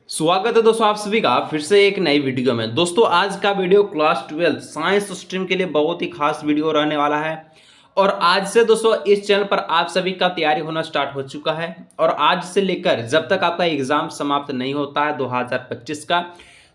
स्वागत है दोस्तों आप सभी का फिर से एक नई वीडियो में। दोस्तों आज का वीडियो क्लास 12 साइंस स्ट्रीम के लिए बहुत ही खास वीडियो रहने वाला है। और आज से दोस्तों इस चैनल पर आप सभी का तैयारी होना स्टार्ट हो चुका है। और आज से लेकर जब तक आपका एग्जाम समाप्त नहीं होता है 2025 का,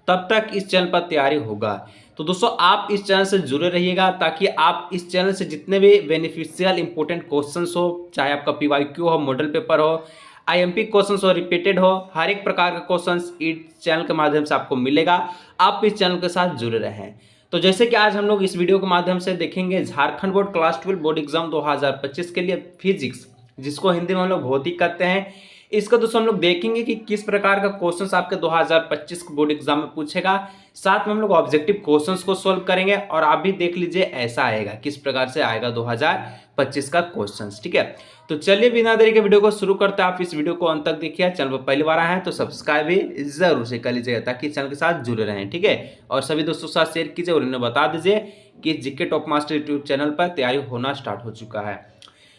तब तक इस चैनल पर तैयारी होगा। तो दोस्तों आप इस चैनल से जुड़े रहिएगा ताकि आप इस चैनल से जितने भी बेनिफिशियल इंपॉर्टेंट क्वेश्चंस हो, चाहे आपका पीवाईक्यू हो, मॉडल पेपर हो, आईएमपी क्वेश्चंस हो, रिपीटेड हो, हर एक प्रकार का क्वेश्चंस इस चैनल के माध्यम से आपको मिलेगा। आप इस चैनल के साथ जुड़े रहें। तो जैसे कि आज हम लोग इस वीडियो के माध्यम से देखेंगे Jharkhand board class 12 board exam 2025 के लिए फिजिक्स, जिसको हिंदी में हम लोग भौतिक कहते हैं, इसका दोस्तों हम लोग देखेंगे कि किस प्रकार का क्वेश्चंस आपके 2025 बोर्ड एग्जाम में पूछेगा। साथ में हम लोग ऑब्जेक्टिव क्वेश्चंस को सॉल्व करेंगे और आप भी देख लीजिए ऐसा आएगा, किस प्रकार से आएगा 2025 का क्वेश्चंस। ठीक है, तो चलिए बिना देरी के वीडियो को शुरू करते हैं। आप इस वीडियो को अंत तक देखिए। चैनल पर पहली बार आए हैं तो सब्सक्राइब भी जरूर से कर लीजिएगा ताकि चैनल के साथ जुड़े रहें। ठीक है, और सभी दोस्तों के साथ शेयर कीजिए और इन्हें बता दीजिए कि GK top master YouTube channel पर तैयारी होना स्टार्ट हो चुका है।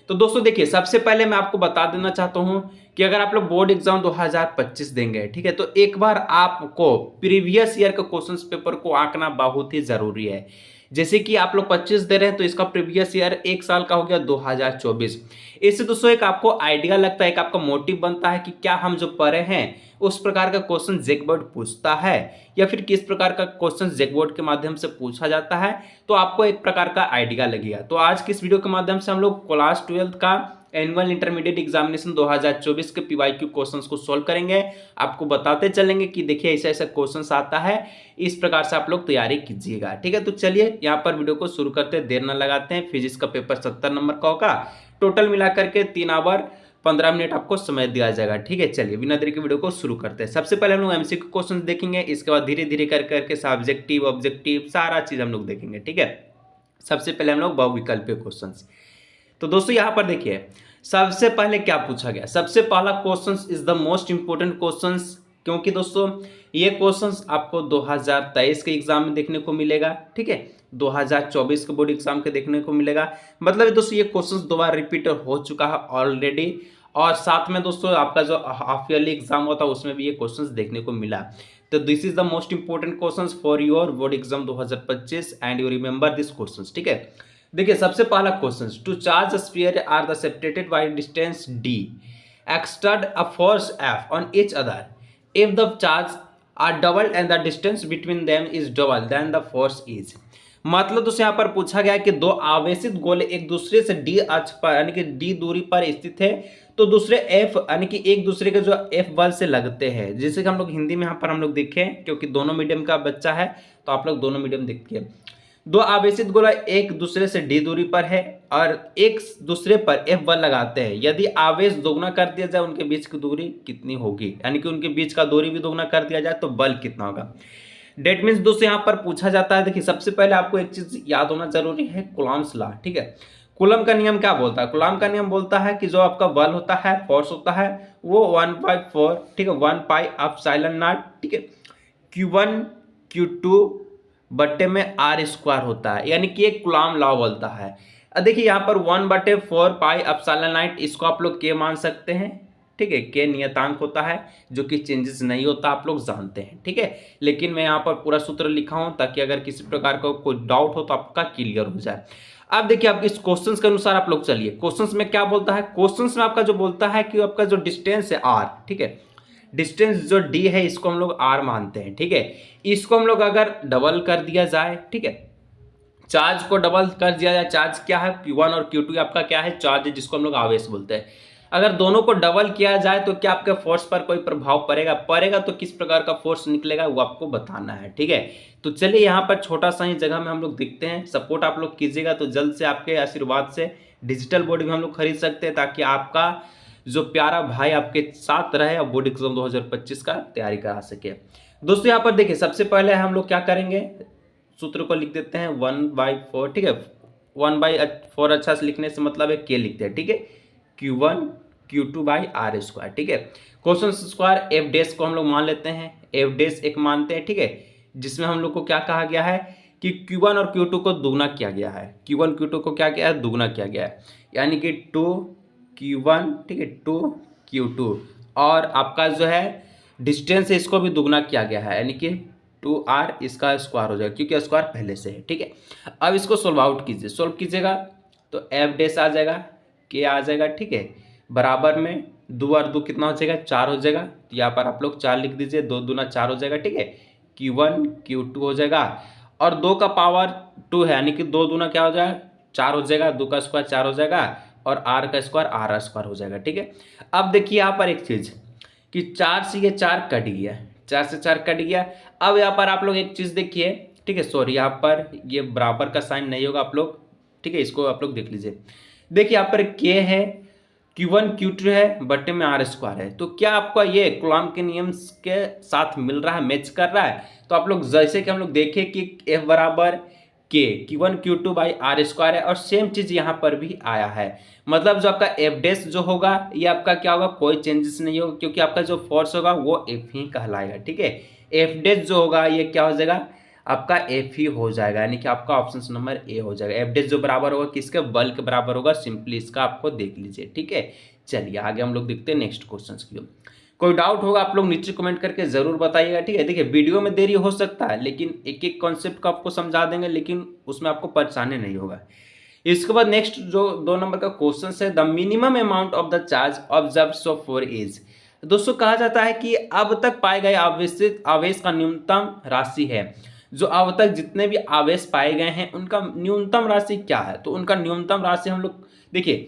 तो दोस्तों देखिए, सबसे पहले मैं आपको बता देना चाहता हूं कि अगर आप लोग बोर्ड एग्जाम 2025 देंगे, ठीक है, तो एक बार आपको प्रीवियस ईयर के क्वेश्चंस पेपर को आंकना बहुत ही जरूरी है। जैसे कि आप लोग 25 दे रहे हैं तो इसका प्रीवियस ईयर एक साल का हो गया 2024। इससे दोस्तों एक आपको आइडिया लगता है, एक आपका मोटिव बनता है कि क्या हम जो पढ़े हैं उस प्रकार का क्वेश्चन जेकबोर्ड पूछता है या फिर किस प्रकार का क्वेश्चन जेकबोर्ड के माध्यम से पूछा जाता है, तो आपको एक प्रकार का आइडिया लगेगा। तो आज की इस वीडियो के माध्यम से हम लोग क्लास 12 का एनुअल इंटरमीडिएट एग्जामिनेशन 2024 के पीवाईक्यू क्वेश्चंस को सॉल्व करेंगे। आपको बताते चलेंगे कि देखिए ऐसा ऐसा क्वेश्चंस आता है, इस प्रकार से आप लोग तैयारी कीजिएगा। ठीक है, तो चलिए यहाँ पर वीडियो को शुरू करते हैं, देर न लगाते हैं। फिजिक्स का पेपर 70 नंबर का होगा, टोटल मिलाकर के 3 आवर 15 मिनट आपको समय दिया जाएगा। ठीक है, चलिए बिना देरी के वीडियो को शुरू करते हैं। सबसे पहले हम लोग एमसीक्यू क्वेश्चन देखेंगे, इसके बाद धीरे धीरे कर करके सब्जेक्टिव ऑब्जेक्टिव सारा चीज हम लोग देखेंगे। ठीक है, सबसे पहले हम लोग बहुविकल्पीय क्वेश्चन। तो दोस्तों यहाँ पर देखिए सबसे पहले क्या पूछा गया। सबसे पहला question is the most important question, क्योंकि दोस्तों ये क्वेश्चंस आपको 2023 के एग्जाम में देखने को मिलेगा। ठीक है, 2024 के बोर्ड एग्जाम के देखने को मिलेगा। मतलब दोस्तों ये क्वेश्चंस दो बार रिपीट हो चुका है ऑलरेडी। और साथ में दोस्तों आपका जो हाफ ईयरली एग्जाम हुआ था उसमें भी ये क्वेश्चंस देखने को मिला। तो this is the most important questions for your board exam 2025 and you remember this questions. ठीक है, देखिए सबसे पहला question, two charge sphere are the separated by distance d exert a force f on each other if the charge are doubled and the distance between them is double then the force is। मतलब दोस्तों यहाँ पर पूछा गया कि दो आवेशित गोले एक दूसरे से d अक्ष पर यानी कि d दूरी पर स्थित है, तो दूसरे f यानी कि एक दूसरे के जो f बल से लगते हैं, जैसे कि हम लोग हिंदी में यहाँ पर हम लोग देखें, क्योंकि दोनों मीडियम का बच्चा है तो आप लोग दोनों मीडियम देखिए। दो आवेशित गोला एक दूसरे से d दूरी पर है और एक दूसरे पर F बल लगाते हैं। यदि आवेश दोगुना कर दिया जाए उनके बीच की दूरी कितनी होगी, यानी कि उनके बीच का दूरी भी दोगुना कर दिया जाए तो बल कितना होगा। डेट मीन्स दोस्तों यहाँ पर पूछा जाता है। देखिए सबसे पहले आपको एक चीज याद होना जरूरी है, कूलम्ब्स लॉ। ठीक है, कूलम का नियम क्या बोलता है? कूलम का नियम बोलता है कि जो आपका बल होता है, फोर्स होता है, वो 1/4, ठीक है, 1 पाई एप्सिलॉन नॉट, ठीक है, Q1 Q2 बट्टे में r² होता है, यानी कि एक कूलम लॉ बोलता है। अब देखिए यहाँ पर 1/4 पाई एप्सिलॉन नॉट, इसको आप लोग k मान सकते हैं। ठीक है, k नियतांक होता है जो कि चेंजेस नहीं होता, आप लोग जानते हैं। ठीक है, लेकिन मैं यहाँ पर पूरा सूत्र लिखा हूँ ताकि अगर किसी प्रकार का कोई डाउट हो तो आपका क्लियर हो जाए। अब देखिए आप इस क्वेश्चंस के अनुसार आप लोग चलिए, क्वेश्चंस में क्या बोलता है? क्वेश्चंस में आपका जो बोलता है कि आपका जो डिस्टेंस है r, ठीक है, डिस्टेंस जो d है इसको हम लोग r मानते हैं। ठीक है, इसको हम लोग अगर डबल कर दिया जाए, ठीक है, चार्ज को डबल कर दिया जाए, चार्ज क्या है Q1 और Q2 आपका क्या है? चार्ज है, जिसको हम लोग आवेश बोलते हैं। अगर दोनों को डबल किया जाए तो क्या आपके फोर्स पर कोई प्रभाव पड़ेगा तो किस प्रकार का फोर्स निकलेगा वो आपको बताना है। ठीक है, तो चलिए यहाँ पर छोटा सा ही जगह में हम लोग देखते हैं। सपोर्ट आप लोग कीजिएगा तो जल्द से आपके आशीर्वाद से डिजिटल बोर्ड भी हम लोग खरीद सकते हैं ताकि आपका जो प्यारा भाई आपके साथ रहे और बोर्ड एग्जाम 2025 का तैयारी करा सके। दोस्तों यहाँ पर देखिए सबसे पहले हम लोग क्या करेंगे, सूत्र को लिख देते हैं 1/4। ठीक है, 1/4 अच्छा से लिखने से मतलब है k लिखते हैं। ठीक है, Q1 Q2/r²। ठीक है, क्वेश्चन स्क्वायर f डैश को हम लोग मान लेते हैं, f डैश एक मानते हैं। ठीक है, जिसमें हम लोग को क्या कहा गया है कि Q1 और Q2 को दुगना किया गया है। Q1 Q2 को क्या किया है? दुगना किया गया है, यानी कि 2Q1, ठीक है, 2Q2 और आपका जो है डिस्टेंस है इसको भी दुगना किया गया है, यानी कि 2r इसका स्क्वायर हो जाएगा क्योंकि स्क्वायर पहले से है, ठीक है। अब इसको सोल्व आउट कीजिए, सोल्व कीजिएगा तो एफ डैश आ जाएगा, के आ जाएगा, ठीक है। बराबर में 2 और 2 कितना हो जाएगा, 4 हो जाएगा। तो यहाँ पर आप लोग 4 लिख दीजिए, 2 दूना 4 हो जाएगा, ठीक है। Q1 Q2 हो जाएगा और 2 का पावर 2 है, यानी कि 2 दूना क्या हो जाएगा, 4 हो जाएगा, 2 का स्क्वायर 4 हो जाएगा और r का स्क्वायर r स्क्वायर हो जाएगा, ठीक है। अब देखिए यहाँ पर एक चीज कि 4 से ये 4 कट गया, 4 से 4 कट गया। अब यहाँ पर आप लोग एक चीज देखिए, ठीक है, सॉरी यहाँ पर ये बराबर का साइन नहीं होगा आप लोग, ठीक है, इसको आप लोग देख लीजिए। देखिए यहाँ पर k है, Q1 Q2 है, बटे में r स्क्वायर है। तो क्या आपका ये कूलॉम के नियम के साथ मिल रहा है, मैच कर रहा है? तो आप लोग जैसे कि हम लोग देखें कि F बराबर K Q1 Q2 by r square है और सेम चीज यहाँ पर भी आया है। मतलब जो आपका F डैश जो होगा ये आपका क्या होगा, कोई चेंजेस नहीं होगा क्योंकि आपका जो फोर्स होगा वो F ही कहलाएगा, ठीक है। F डैश जो होगा ये क्या हो जाएगा, आपका F ही हो जाएगा, यानी कि आपका ऑप्शन नंबर ए हो जाएगा। F डैश जो बराबर होगा किसके, बल के बराबर होगा। सिंपली इसका आपको देख लीजिए, ठीक है। चलिए आगे हम लोग देखते हैं नेक्स्ट क्वेश्चन की। कोई डाउट होगा आप लोग नीचे कमेंट करके जरूर बताइएगा, ठीक है। देखिए वीडियो में देरी हो सकता है लेकिन एक एक कॉन्सेप्ट को आपको समझा देंगे, लेकिन उसमें आपको परेशानी नहीं होगा। इसके बाद नेक्स्ट जो 2 नंबर का क्वेश्चन है, the minimum amount of the charge observe so for is. दोस्तों कहा जाता है कि अब तक पाए गए आवेश का न्यूनतम राशि है। जो अब तक जितने भी आवेश पाए गए हैं उनका न्यूनतम राशि क्या है, तो उनका न्यूनतम राशि हम लोग देखिए,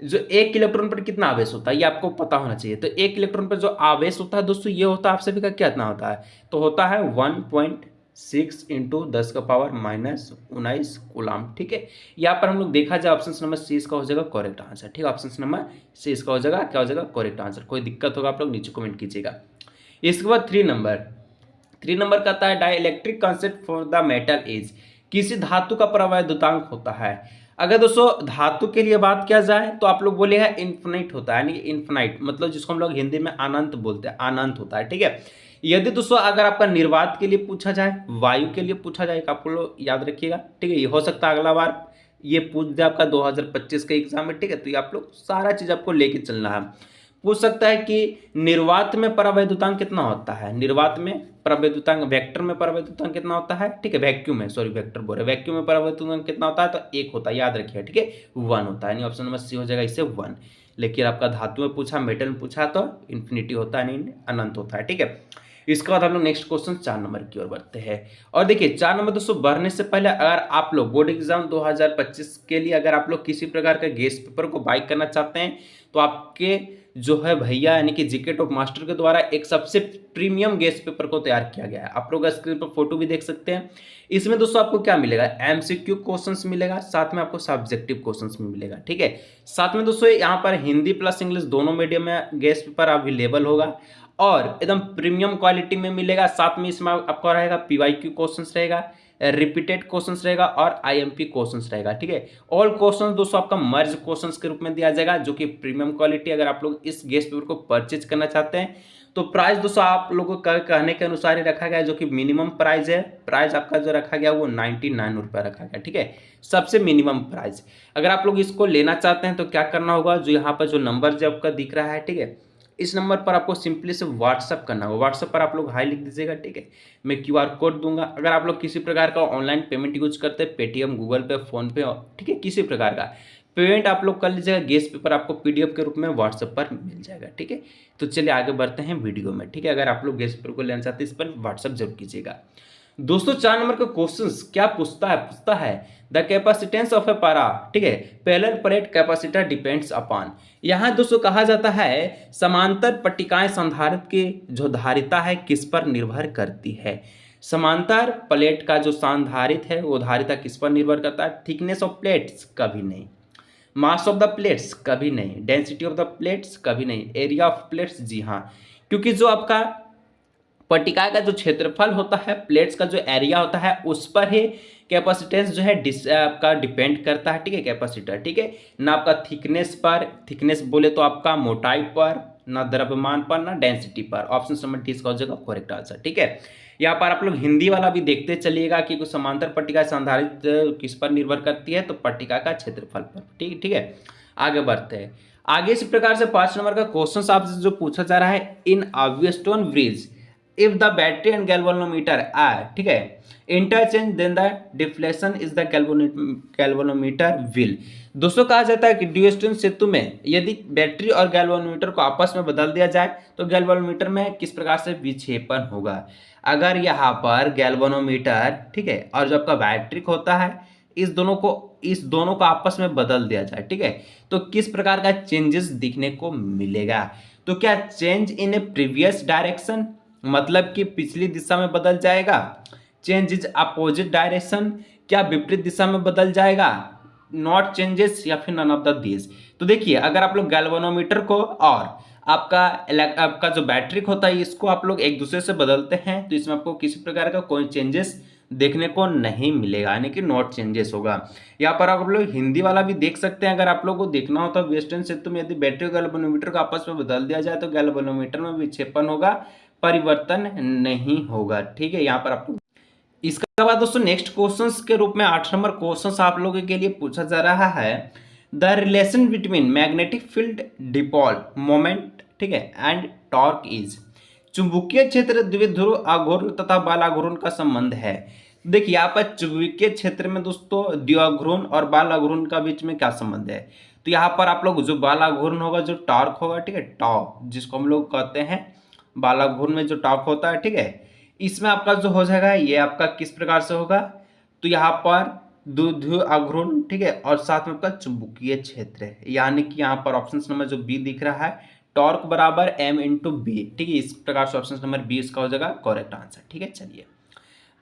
जो 1 इलेक्ट्रॉन पर कितना आवेश होता है ये आपको पता होना चाहिए। तो 1 इलेक्ट्रॉन पर जो आवेश होता है दोस्तों ये होता है आप सभी का कितना होता है, तो होता है 1.6 इंटू 10 का पावर माइनस 19 कूलम, ठीक है। यहाँ पर हम लोग देखा जाए ऑप्शन नंबर सी इसका हो जाएगा करेक्ट आंसर, ठीक है। ऑप्शन नंबर सी इसका हो जाएगा, क्या हो जाएगा, करेक्ट आंसर। कोई दिक्कत होगा आप लोग नीचे कमेंट कीजिएगा। इसके बाद 3 नंबर कहता है dielectric concept for the metal is. किसी धातु का प्रवैद्युतांक होता है। अगर दोस्तों धातु के लिए बात किया जाए तो आप लोग बोले हैं इन्फिनिट होता है, यानी कि इन्फिनाइट मतलब जिसको हम लोग हिंदी में अनंत बोलते हैं, अनंत होता है, ठीक है। यदि दोस्तों अगर आपका निर्वात के लिए पूछा जाए, वायु के लिए पूछा जाए, आप लोग याद रखिएगा, ठीक है। ये हो सकता है अगला बार ये पूछ दे आपका 2025 का एग्जाम में, ठीक है। तो ये आप लोग सारा चीज आपको लेके चलना है। पूछ सकता है कि निर्वात में परावैद्युतांक कितना होता है, निर्वात में परावैद्युतांक, वेक्टर में परावैद्युतांक कितना होता है, ठीक है। वैक्यूम में, सॉरी वेक्टर बोल रहे, वैक्यूम में परावैद्युतांक कितना होता है, तो 1 होता है, याद रखिए, ठीक है, 1 होता है, यानी ऑप्शन नंबर सी हो जाएगा इससे 1। लेकिन आपका धातु में पूछा, मेटल में पूछा तो इन्फिनिटी होता है, नहीं अनंत होता है, ठीक है। इसके बाद हम लोग नेक्स्ट क्वेश्चन 4 नंबर की ओर बढ़ते हैं। और देखिए 4 नंबर दोस्तों बढ़ने से पहले अगर आप लोग बोर्ड एग्जाम 2025 के लिए अगर आप लोग किसी प्रकार का गेस्ट पेपर को बाय करना चाहते हैं तो आपके जो है भैया यानी कि जीके टॉप मास्टर के द्वारा एक सबसे प्रीमियम गेस्ट पेपर को तैयार किया गया है। आप लोग स्क्रीन पर फोटो भी देख सकते हैं। इसमें दोस्तों आपको क्या मिलेगा, एमसीक्यू क्वेश्चंस मिलेगा, साथ में आपको सब्जेक्टिव क्वेश्चंस भी मिलेगा, ठीक है। साथ में दोस्तों यहाँ पर हिंदी प्लस इंग्लिश दोनों मीडियम में गेस्ट पेपर अवेलेबल होगा और एकदम प्रीमियम क्वालिटी में मिलेगा। साथ में इसमें आपका रहेगा पीवाईक्यू क्वेश्चंस रहेगा, रिपीटेड क्वेश्चंस रहेगा और आईएमपी क्वेश्चंस रहेगा, ठीक है। ऑल क्वेश्चंस दोस्तों आपका मर्ज क्वेश्चंस के रूप में दिया जाएगा जो कि प्रीमियम क्वालिटी। अगर आप लोग इस गेस्ट पेपर को परचेज करना चाहते हैं तो प्राइस दोस्तों आप लोगों को कहने के अनुसार ही रखा गया है, जो कि मिनिमम प्राइस है। प्राइस आपका जो रखा गया वो 99 रुपये रखा गया, ठीक है, सबसे मिनिमम प्राइस। अगर आप लोग इसको लेना चाहते हैं तो क्या करना होगा, जो यहाँ पर जो नंबर जो आपका दिख रहा है, ठीक है, इस नंबर पर आपको सिंपली से व्हाट्सअप करना होगा। व्हाट्सअप पर आप लोग हाई लिख दीजिएगा, ठीक है, मैं क्यूआर कोड दूंगा। अगर आप लोग किसी प्रकार का ऑनलाइन पेमेंट यूज करते हैं, पेटीएम, गूगल पे, फोन पे, ठीक है, किसी प्रकार का पेमेंट आप लोग कर लीजिएगा, गेस्ट पेपर आपको पीडीएफ के रूप में व्हाट्सएप पर मिल जाएगा, ठीक है। तो चलिए आगे बढ़ते हैं वीडियो में, ठीक है। अगर आप लोग गेस्ट पेपर को लेना चाहते हैं इस पर व्हाट्सएप जरूर कीजिएगा। दोस्तों 4 नंबर का क्वेश्चन क्या पूछता है द कैपेसिटेंस ऑफ ए पारा, ठीक है, parallel plate capacitor depends upon. यहाँ दोस्तों कहा जाता है समांतर पट्टिकाएं संधारित्र की जो धारिता है किस पर निर्भर करती है। समांतर प्लेट का जो संधारित्र है वो धारिता किस पर निर्भर करता है, थिकनेस ऑफ प्लेट्स कभी नहीं, मास ऑफ द प्लेट्स कभी नहीं, डेंसिटी ऑफ द प्लेट्स कभी नहीं, एरिया ऑफ प्लेट्स जी हाँ, क्योंकि जो आपका पट्टिका का जो क्षेत्रफल होता है, प्लेट्स का जो एरिया होता है उस पर ही कैपेसिटेंस जो है आपका डिपेंड करता है, ठीक है, कैपेसिटर, ठीक है, ना आपका थिकनेस पर, थिकनेस बोले तो आपका मोटाई पर, ना द्रव्यमान पर, ना डेंसिटी पर। ऑप्शन नंबर डी इसका हो जाएगा करेक्ट आंसर, ठीक है। यहाँ पर आप लोग हिंदी वाला भी देखते चलिएगा कि कुछ समांतर पट्टिका संधारित्र किस पर निर्भर करती है, तो पट्टिका का क्षेत्रफल पर, ठीक है। आगे बढ़ते हैं। आगे इसी प्रकार से 5 नंबर का क्वेश्चन आपसे जो पूछा जा रहा है, in Wheatstone bridge if the battery and galvanometer are, ठीक है, interchange then the deflection is the galvanometer will. दोस्तों कहा जाता है कि व्हीटस्टोन सेतु में यदि बैटरी और गैल्वेनोमीटर को आपस में बदल दिया जाए तो गैल्वेनोमीटर में किस प्रकार से विक्षेपण होगा। अगर यहाँ पर गैल्वेनोमीटर, ठीक है, और जो आपका बैटरिक होता है, इस दोनों को आपस में बदल दिया जाए, ठीक है, तो किस प्रकार का चेंजेस दिखने को मिलेगा। तो क्या change in A previous direction, मतलब कि पिछली दिशा में बदल जाएगा। चेंज इज अपोजिट डायरेक्शन, क्या विपरीत दिशा में बदल जाएगा। नॉट चेंजेस या फिर नन ऑफ द दिस। तो देखिए अगर आप लोग गैल्वेनोमीटर को और आपका जो बैटरिक होता है इसको आप लोग एक दूसरे से बदलते हैं तो इसमें आपको किसी प्रकार का कोई चेंजेस देखने को नहीं मिलेगा, यानी कि नॉट चेंजेस होगा। यहाँ पर आप लोग हिंदी वाला भी देख सकते हैं। अगर आप लोग को देखना हो तो व्हीटस्टोन सेतु में यदि बैटरी और गैल्वेनोमीटर को आपस में बदल दिया जाए तो गैल्वेनोमीटर में विक्षेपण होगा, परिवर्तन नहीं होगा, ठीक है। यहाँ पर आपको इसके बाद दोस्तों नेक्स्ट क्वेश्चंस के रूप में 8 नंबर क्वेश्चंस आप लोगों के लिए पूछा जा रहा है, the relation between magnetic field dipole moment, ठीक है, एंड टॉर्क इज। चुंबकीय क्षेत्र द्विध्रुव आघूर्ण तथा बाल आघूर्ण का संबंध है। देखिए यहाँ पर चुंबकीय क्षेत्र में दोस्तों द्विध्रुव और बाल आघूर्ण का बीच में क्या संबंध है। तो यहाँ पर आप लोग जो बाल आघूर्ण होगा, जो टॉर्क होगा, ठीक है, टॉर्क जिसको हम लोग कहते हैं बाल आघूर्ण में जो टॉर्क होता है, ठीक है, इसमें आपका जो हो जाएगा ये आपका किस प्रकार से होगा। तो यहाँ पर द्विध्रुव आघूर्ण, ठीक है, और साथ में आपका चुंबकीय क्षेत्र है, यानी कि यहाँ पर ऑप्शन नंबर जो बी दिख रहा है, टॉर्क बराबर m इंटू बी, ठीक है। इस प्रकार से ऑप्शन नंबर बी इसका हो जाएगा करेक्ट आंसर, ठीक है। चलिए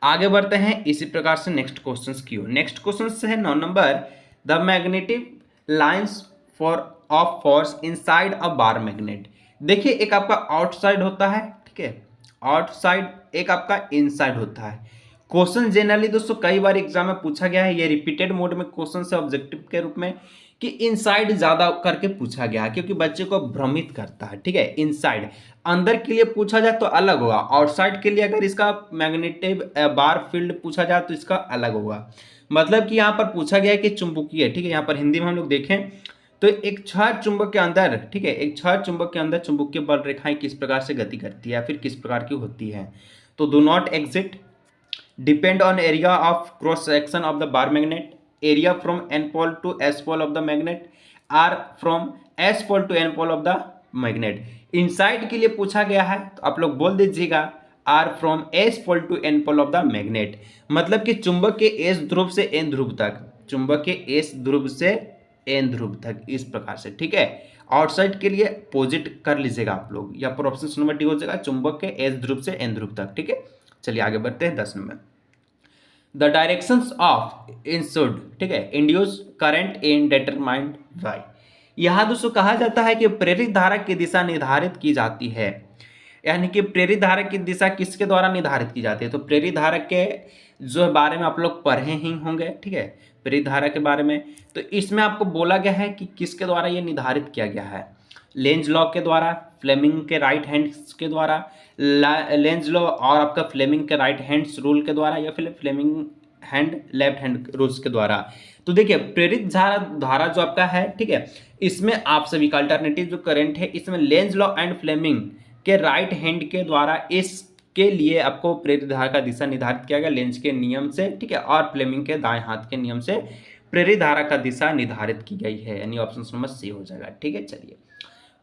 आगे बढ़ते हैं इसी प्रकार से नेक्स्ट क्वेश्चन की ओर। नेक्स्ट क्वेश्चन से है 9 number, the magnetic lines for of force inside a bar magnet. देखिए एक आपका आउटसाइड होता है, ठीक है, आउटसाइड, एक आपका इनसाइड होता है। क्वेश्चन जनरली दोस्तों कई बार एग्जाम में पूछा गया है, ये रिपीटेड मोड में क्वेश्चन से ऑब्जेक्टिव के रूप में कि इनसाइड ज्यादा करके पूछा गया है क्योंकि बच्चे को भ्रमित करता है, ठीक है। इनसाइड अंदर के लिए पूछा जाए तो अलग होगा, आउटसाइड के लिए अगर इसका मैग्नेटिक बार फील्ड पूछा जाए तो इसका अलग होगा। मतलब कि यहाँ पर पूछा गया है कि चुंबकीय, ठीक है, यहाँ पर हिंदी में हम लोग देखें तो एक छड़ चुंबक के अंदर, ठीक है, एक छड़ चुंबक के अंदर चुंबकीय बल रेखाएं किस प्रकार से गति करती है या फिर किस प्रकार की होती है। तो do not exit, depend on area of cross section of the bar magnet, area from N pole to S pole of the magnet, or from S pole to N pole of the magnet. Inside के लिए पूछा गया है तो आप लोग बोल दीजिएगा or from S pole to N pole of the magnet, मतलब कि चुंबक के एस ध्रुव से एन ध्रुव तक, चुंबक के एस ध्रुव से एन ध्रुव तक, इस प्रकार से, ठीक है। आउटसाइड के लिए अपोजिट कर लीजिएगा आप लोग, या पर ऑप्शन नंबर डी हो जाएगा चुंबक के एस ध्रुव से एन ध्रुव तक, ठीक है। चलिए आगे बढ़ते हैं 10 नंबर, द डायरेक्शंस ऑफ इंसुड, ठीक है, induce current in determined by. यहाँ दोस्तों कहा जाता है कि प्रेरित धारा की दिशा निर्धारित की जाती है, यानी कि प्रेरित धारा की दिशा किसके द्वारा निर्धारित की जाती है। तो प्रेरित धारा के जो बारे में आप लोग पढ़े ही होंगे, ठीक है, प्रेरित धारा के बारे में। तो इसमें आपको बोला गया है कि किसके द्वारा ये निर्धारित किया गया है, लेंज लॉ के द्वारा, फ्लेमिंग के राइट हैंड्स के द्वारा, लेंज लॉ और आपका फ्लेमिंग के राइट हैंड्स रूल के द्वारा, या फिर Fleming hand left hand rules के द्वारा। तो देखिए प्रेरित धारा जो आपका है, ठीक है, इसमें आप सभी का अल्टरनेटिव जो करंट है इसमें लेंज लॉ एंड फ्लेमिंग के राइट हैंड के द्वारा इसके लिए आपको प्रेरित धारा का दिशा निर्धारित किया गया लेंज के नियम से, ठीक है, और फ्लेमिंग के दाएं हाथ के नियम से प्रेरित धारा का दिशा निर्धारित की गई है, यानी ऑप्शन नंबर सी हो जाएगा, ठीक है। चलिए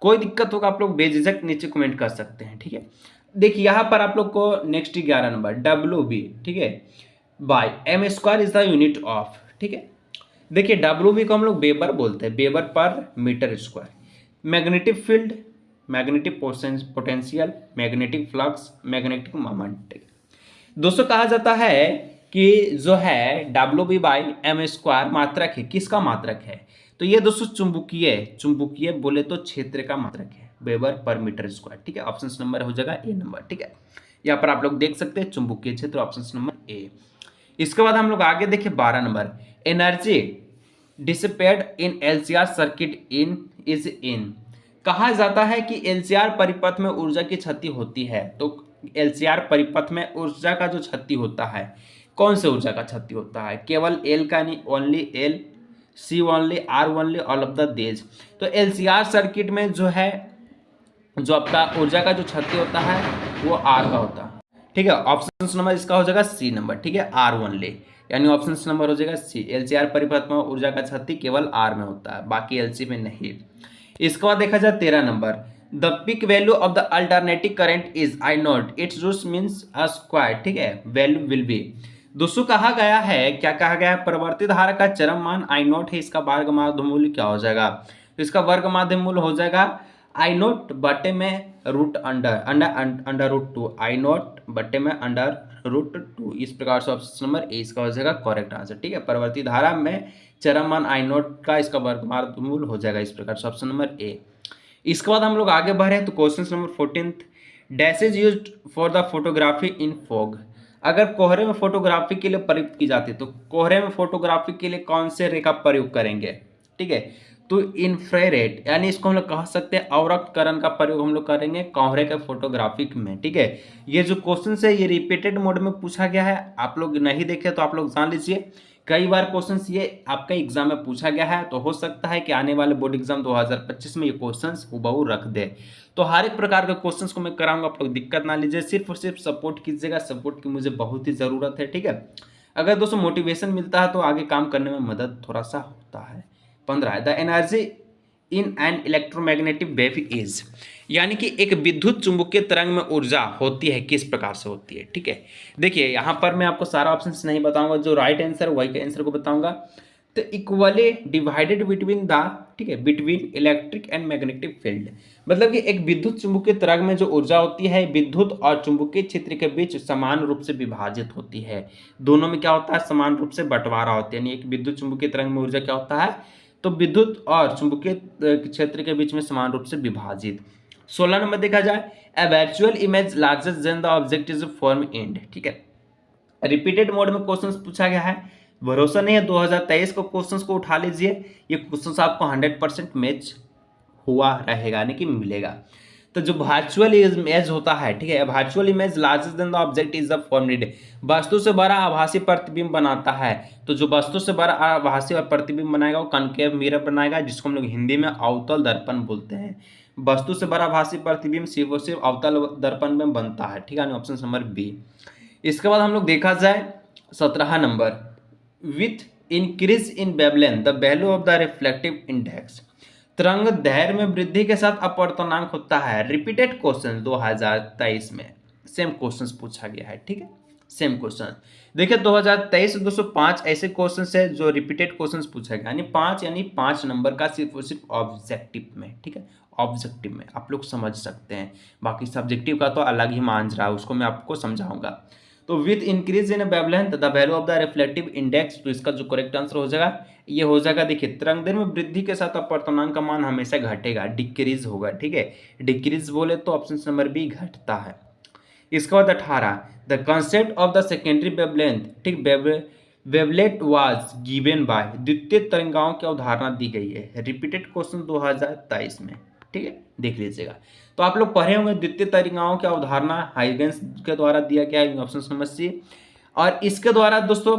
कोई दिक्कत होगा आप लोग बेझिझक नीचे कमेंट कर सकते हैं, ठीक है। देखिए यहाँ पर आप लोग को नेक्स्ट 11 नंबर WB, ठीक है, by m² is the unit of, ठीक है। देखिए WB को हम लोग वेबर बोलते हैं, weber per metre square. Magnetic field, magnetic potential, magnetic flux, magnetic moment. दोस्तों कहा जाता है कि जो है WB बाई m² मात्रक है, किसका मात्रक है। तो ये दोस्तों चुंबकीय बोले तो क्षेत्र का मात्रक है, वेबर पर मीटर स्क्वायर, ठीक है। ऑप्शन नंबर हो जाएगा ए नंबर, ठीक है। यहाँ पर आप लोग देख सकते हैं चुंबकीय क्षेत्र, ऑप्शन नंबर ए। इसके बाद हम लोग आगे देखिए 12 number, energy dissipated in LCR circuit in कहा जाता है कि LCR परिपथ में ऊर्जा की क्षति होती है। तो LCR परिपथ में ऊर्जा का जो क्षति होता है, कौन से ऊर्जा का क्षति होता है, केवल L का नहीं, only L, C only, R only, all of the these. तो एलसीआर सर्किट में जो है, जो आपका ऊर्जा का जो क्षति होता है वो आर का होता है, ठीक है। ऑप्शन नंबर इसका हो जाएगा सी नंबर, ठीक है, आर ओनली, यानी ऑप्शन नंबर हो जाएगा सी। एलसीआर परिपथ में ऊर्जा का क्षति केवल आर में होता है, बाकी एलसी में नहीं। इसके बाद देखा जाए 13 number, the peak value of the alternative current is I naught, it's root means a square, ठीक है, वैल्यू विल बी। दोस्तों कहा गया है, क्या कहा गया है, परिवर्तित धारा का चरम मान आई नॉट है, इसका वर्ग माध्य मूल्य क्या हो जाएगा, तो इसका वर्ग माध्य मूल्य हो जाएगा आई नॉट बटे में root under root 2, I naught बटे में अंडर रूट 2। इस प्रकार से ऑप्शन नंबर ए इसका हो जाएगा करेक्ट आंसर, ठीक है। परिवर्तित धारा में चरम मान आई नॉट का इसका वर्ग माध्य मूल्य हो जाएगा इस प्रकार से ऑप्शन नंबर ए। इसके बाद हम लोग आगे बढ़े तो question number 14, dash is used for the photography in fog. अगर कोहरे में फोटोग्राफी के लिए प्रयुक्त की जाती है तो कोहरे में फोटोग्राफी के लिए कौन से रे का प्रयोग करेंगे, ठीक है, तो इंफ्रारेड, यानी इसको हम लोग कह सकते हैं अवरक्तकरण का प्रयोग हम लोग करेंगे कोहरे के फोटोग्राफी में, ठीक है। ये जो क्वेश्चन है ये रिपीटेड मोड में पूछा गया है, आप लोग नहीं देखे तो आप लोग जान लीजिए, कई बार क्वेश्चंस ये आपका एग्जाम में पूछा गया है, तो हो सकता है कि आने वाले बोर्ड एग्जाम 2025 में ये क्वेश्चंस हुबहू रख दे। तो हर एक प्रकार के क्वेश्चंस को मैं कराऊंगा, आप लोग दिक्कत ना लीजिए, सिर्फ और सिर्फ सपोर्ट कीजिएगा, सपोर्ट की मुझे बहुत ही ज़रूरत है, ठीक है। अगर दोस्तों मोटिवेशन मिलता है तो आगे काम करने में मदद थोड़ा सा होता है। 15, the energy in an electromagnetic wave is, यानी कि एक विद्युत चुंबकीय तरंग में ऊर्जा होती है, किस प्रकार से होती है, ठीक है। देखिए यहाँ पर मैं आपको सारा ऑप्शन नहीं बताऊंगा, जो राइट आंसर वही के आंसर को बताऊंगा। तो इक्वली डिवाइडेड बिटवीन द, ठीक है, between electric and magnetic field, मतलब कि एक विद्युत चुंबकीय तरंग में जो ऊर्जा होती है विद्युत और चुंबकीय क्षेत्र के बीच समान रूप से विभाजित होती है। दोनों में क्या होता है, समान रूप से बंटवारा होता है, यानी एक विद्युत चुंबकीय तरंग में ऊर्जा क्या होता है, तो विद्युत और चुंबकीय क्षेत्र के बीच में समान रूप से विभाजित। 16 नंबर देखा जाए, a virtual image larger than the object is form and, ठीक है। रिपीटेड मोड में क्वेश्चंस पूछा गया है, भरोसा नहीं है 2023 को क्वेश्चंस को उठा लीजिए, ये क्वेश्चंस आपको 100% मैच हुआ रहेगा, यानी कि मिलेगा। तो जो वर्चुअल इमेज होता है, ठीक है, virtual image larger than the object is the formed, वस्तु से बड़ा आभासी प्रतिबिंब बनाता है। तो जो वस्तु से बड़ा आभासी और प्रतिबिंब बनाएगा वो कनकेव मिरर बनाएगा, जिसको हम लोग हिंदी में अवतल दर्पण बोलते हैं। वस्तु से बड़ा आभासी प्रतिबिंब सिर्फ और सिर्फ अवतल दर्पण में बनता है, ठीक है, ऑप्शन नंबर बी। इसके बाद हम लोग देखा जाए 17 number, with increase in wavelength the value of the reflective index, तरंग दैर्घ्य में वृद्धि के साथ अपवर्तनांक होता है। रिपीटेड क्वेश्चन 2023 में सेम क्वेश्चन पूछा गया है, ठीक है, सेम क्वेश्चन। देखिए 2023 205 ऐसे क्वेश्चन है जो रिपीटेड क्वेश्चन पूछा गया, यानी 5 नंबर का सिर्फ और सिर्फ ऑब्जेक्टिव में, ठीक है, ऑब्जेक्टिव में आप लोग समझ सकते हैं, बाकी सब्जेक्टिव का तो अलग ही मान रहा है, उसको मैं आपको समझाऊंगा। तो with increase in wavelength the value of the reflective index, तो इसका जो करेक्ट आंसर हो जाएगा ये हो जाएगा, देखिए तरंगदैर्घ्य में वृद्धि के साथ अपवर्तनांक का मान हमेशा घटेगा, डिक्रीज होगा, ठीक है, डिक्रीज बोले तो ऑप्शन नंबर बी घटता है। इसके बाद 18, the concept of the secondary wavelength, ठीक, वेवलेट वाज गिवन बाय, द्वितीय तरंगाओं की अवधारणा दी गई है। रिपीटेड क्वेश्चन 2023 में, ठीक है, देख लीजिएगा। तो आप लोग पढ़े होंगे द्वितीय तरंगाओं की अवधारणा हाइगेंस के द्वारा दिया गया है, ऑप्शन नंबर सी। और इसके द्वारा दोस्तों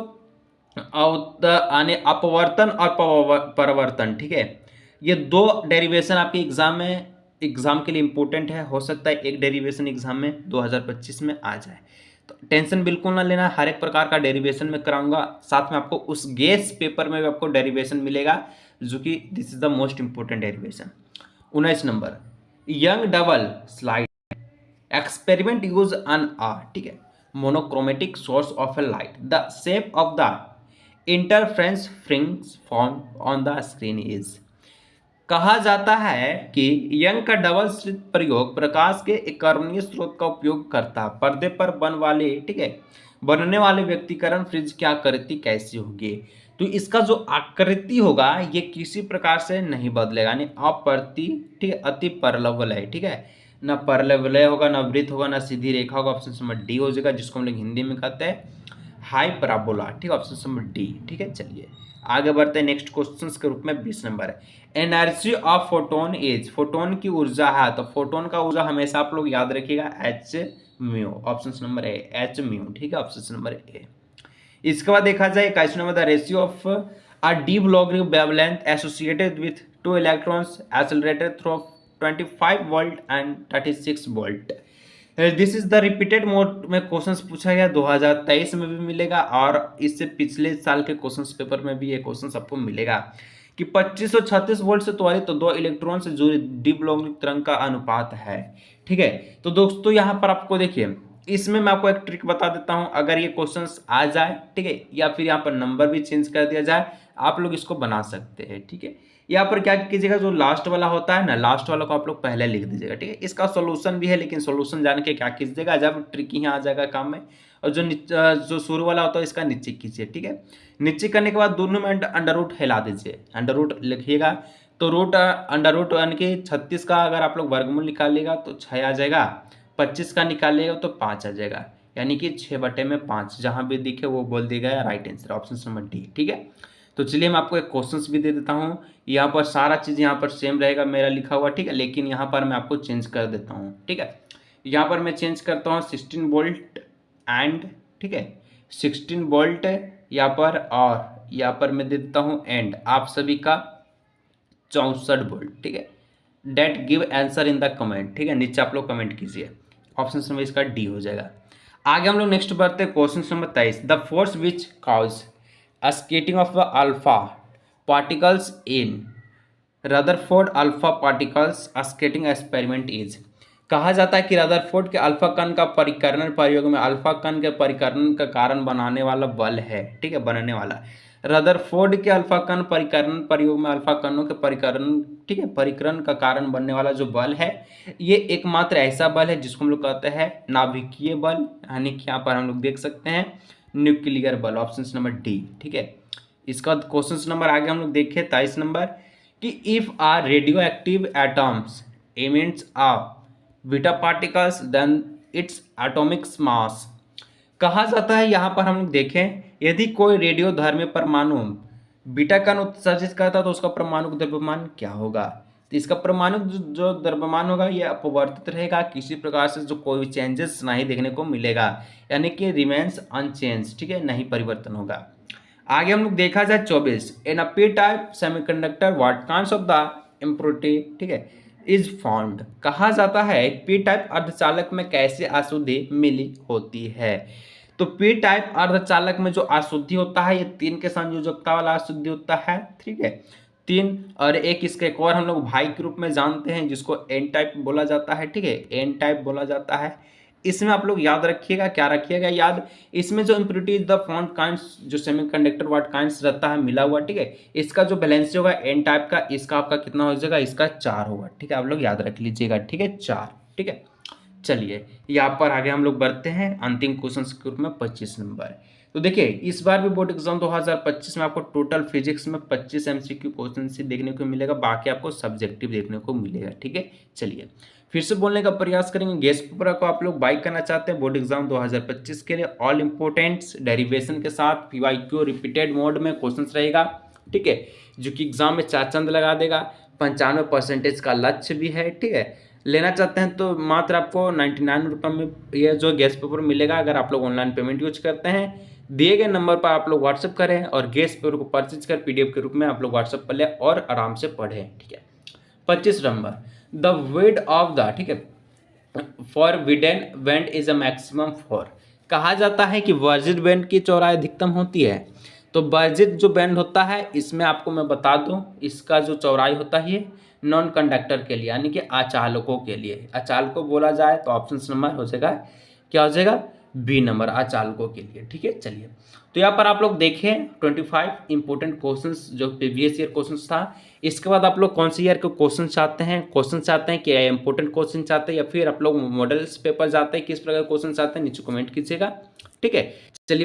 आने अपवर्तन और परावर्तन, ठीक है, ये दो डेरिवेशन आपके एग्जाम के लिए इंपॉर्टेंट है, हो सकता है एक डेरिवेशन एग्जाम में 2025 में आ जाए, तो टेंशन बिल्कुल ना लेना, हर एक प्रकार का डेरिवेशन में कराऊंगा, साथ में आपको उस गेस पेपर में भी आपको डेरिवेशन मिलेगा, जो कि this is the most important derivation. 19 number, Young double slide experiment use on a, ठीक है, monochromatic source of a light, the shape of the interference fringes form on the screen is. कहा जाता है कि young का double slit प्रयोग प्रकाश के एक कर्मणीय स्रोत का उपयोग करता, पर्दे पर बनने वाले व्यक्तिकरण फ्रिज की आकृति कैसी होगी, तो इसका जो आकृति होगा ये किसी प्रकार से नहीं बदलेगा, यानी अप्रति, ठीक है, अति परलवलय, ठीक है, ना परलवलय होगा, ना वृत्त होगा, ना सीधी रेखा होगा, ऑप्शन नंबर डी हो जाएगा, जिसको हम लोग हिंदी में कहते हैं हाई पैराबोला, ठीक है, ऑप्शन नंबर डी, ठीक है। चलिए आगे बढ़ते हैं नेक्स्ट क्वेश्चन के रूप में 20 नंबर है, energy of photon is, photon की ऊर्जा है, तो फोटोन का ऊर्जा हमेशा आप लोग याद रखिएगा H mu, option number A H mu, ठीक है, ऑप्शन नंबर ए। इसके बाद देखा जाए 21 number, the ratio of A deep log wavelength associated with two electrons accelerated through 25 volt and 36 volt. This is the repeated mode में questions पूछा गया 2023 में भी मिलेगा और इससे पिछले साल के क्वेश्चंस पेपर में भी ये क्वेश्चंस आपको मिलेगा कि 2536 वोल्ट से त्वरित तो दो इलेक्ट्रॉन से जुड़ी डीप लॉन्ग तरंग का अनुपात है। ठीक है, तो दोस्तों यहाँ पर आपको देखिए, इसमें मैं आपको एक ट्रिक बता देता हूँ। अगर ये क्वेश्चंस आ जाए, ठीक है, या फिर यहाँ पर नंबर भी चेंज कर दिया जाए, आप लोग इसको बना सकते हैं। ठीक है, यहाँ पर क्या कीजिएगा, जो लास्ट वाला होता है ना, लास्ट वाला को आप लोग पहले लिख दीजिएगा। ठीक है, इसका सॉल्यूशन भी है, लेकिन सॉल्यूशन जान के क्या कीजिएगा, जब ट्रिक यहाँ आ जाएगा काम में, और जो शुरू वाला होता है इसका नीचे कीजिए। ठीक है, नीचे करने के बाद दोनों में अंडर रूट हिला दीजिए, अंडर रूट लिखिएगा तो रूट अंडर रूट यानी कि 36 का अगर आप लोग वर्गमूल निकालिएगा तो 6 आ जाएगा, 25 का निकालिएगा तो 5 आ जाएगा, यानी कि 6/5 जहाँ भी दिखे वो बोल दिया गया right answer, option number D. ठीक है, तो चलिए मैं आपको एक क्वेश्चंस भी दे देता हूँ। यहाँ पर सारा चीज़ यहाँ पर सेम रहेगा मेरा लिखा हुआ, ठीक है, लेकिन यहाँ पर मैं आपको चेंज कर देता हूँ। ठीक है, यहाँ पर मैं चेंज करता हूँ 16 वोल्ट एंड, ठीक है, 16 वोल्ट यहाँ पर, और यहाँ पर मैं दे देता हूँ एंड, आप सभी का 64 वोल्ट। ठीक है, that give answer in the comment. ठीक है, नीचे आप लोग कमेंट कीजिए, ऑप्शन नंबर इसका डी हो जाएगा। आगे हम लोग नेक्स्ट बढ़ते हैं question number 23। The force which cause scattering of the alpha particles in Rutherford alpha particles scattering experiment is. कहा जाता है कि रदरफोर्ड के अल्फा कण का परिकर्ण प्रयोग में अल्फा कण के परिकर्ण का कारण बनाने वाला बल है। ठीक है, बनने वाला रदरफोर्ड के अल्फा कण परिकर्ण प्रयोग में अल्फा कणों के परिकर्ण, ठीक है, परिकर्ण का कारण बनने वाला जो बल है, ये एकमात्र ऐसा बल है जिसको हम लोग कहते हैं नाभिकीय बल, यानी कि यहाँ पर हम लोग देख सकते हैं न्यूक्लियर बल, ऑप्शन नंबर डी। ठीक है, इसका क्वेश्चन नंबर आगे हम लोग देखें 23 नंबर कि if are radioactive atoms emits a beta particles then its atomic mass. कहा जाता है यहाँ पर हम लोग देखें, यदि कोई रेडियो धर्मी परमाणु बीटा कण उत्सर्जित करता है तो उसका परमाणु द्रव्यमान क्या होगा। तो इसका परमाणु जो द्रव्यमान होगा ये अपवर्तित रहेगा, किसी प्रकार से जो कोई चेंजेस नहीं देखने को मिलेगा, यानी कि रिमेन्स अनचेंज। ठीक है, नहीं परिवर्तन होगा। आगे हम लोग देखा जाए 24 in a P type semiconductor what kinds of the impurity, ठीक है, इज फाउंड। कहा जाता है पी टाइप अर्धचालक में कैसे अशुद्धि मिली होती है। तो पी टाइप अर्धचालक में जो अशुद्धि होता है ये 3 के संयोजकता वाला अशुद्धि होता है। ठीक है, 3 और एक इसके एक और हम लोग भाई के रूप में जानते हैं जिसको एन टाइप बोला जाता है। ठीक है, एन टाइप बोला जाता है। इसमें आप लोग याद रखिएगा, क्या रखिएगा याद, इसमें जो इम्प्योरिटी द फाउंड काइंड्स जो सेमीकंडक्टर व्हाट काइंड्स रहता है मिला हुआ, ठीक है, इसका जो बैलेंस होगा एन टाइप का, इसका आपका कितना हो जाएगा, इसका 4 होगा। ठीक है, आप लोग याद रख लीजिएगा। ठीक है, 4। ठीक है, चलिए यहाँ पर आगे हम लोग बढ़ते हैं अंतिम क्वेश्चन के रूप में 25 नंबर। तो देखिए इस बार भी बोर्ड एग्जाम 2025 में आपको टोटल फिजिक्स में 25 MCQ क्वेश्चन से देखने को मिलेगा, बाकी आपको सब्जेक्टिव देखने को मिलेगा। ठीक है, चलिए फिर से बोलने का प्रयास करेंगे। गेस्ट पेपर को आप लोग बाई करना चाहते हैं बोर्ड एग्जाम 2025 के लिए, ऑल इंपोर्टेंट्स डेरिवेशन के साथ PYQ रिपीटेड मोड में क्वेश्चन रहेगा। ठीक है, जो कि एग्जाम में 4 चांद लगा देगा। 95% का लक्ष्य भी है। ठीक है, लेना चाहते हैं तो मात्र आपको 99 रुपये में यह जो गेस्ट पेपर मिलेगा, अगर आप लोग ऑनलाइन पेमेंट यूज करते हैं। दिए गए नंबर पर आप लोग व्हाट्सअप करें और गेस्ट पेपर को परचेज कर PDF के रूप में आप लोग व्हाट्सअप पर ले और आराम से पढ़ें। ठीक है, 25 number the width of the, ठीक है, for widen band is a maximum for. कहा जाता है कि वर्जित बेंड की चौड़ाई अधिकतम होती है। तो वर्जित जो बेंड होता है इसमें आपको मैं बता दूं, इसका जो चौड़ाई होता है नॉन कंडक्टर के लिए, यानी कि अचालकों के लिए, अचालकों बोला जाए तो ऑप्शन नंबर हो जाएगा, क्या हो जाएगा, बी नंबर, अचालकों के लिए। ठीक है, चलिए तो यहाँ पर आप लोग देखें 25 इंपॉर्टेंट क्वेश्चंस जो प्रीवियस ईयर क्वेश्चंस था। इसके बाद आप लोग कौन से ईयर के क्वेश्चन चाहते हैं कि इंपॉर्टेंट क्वेश्चन चाहते हैं या फिर आप लोग मॉडल्स पेपर चाहते हैं, किस प्रकार क्वेश्चन चाहते हैं, नीचे कमेंट कीजिएगा। ठीक है, चलिए।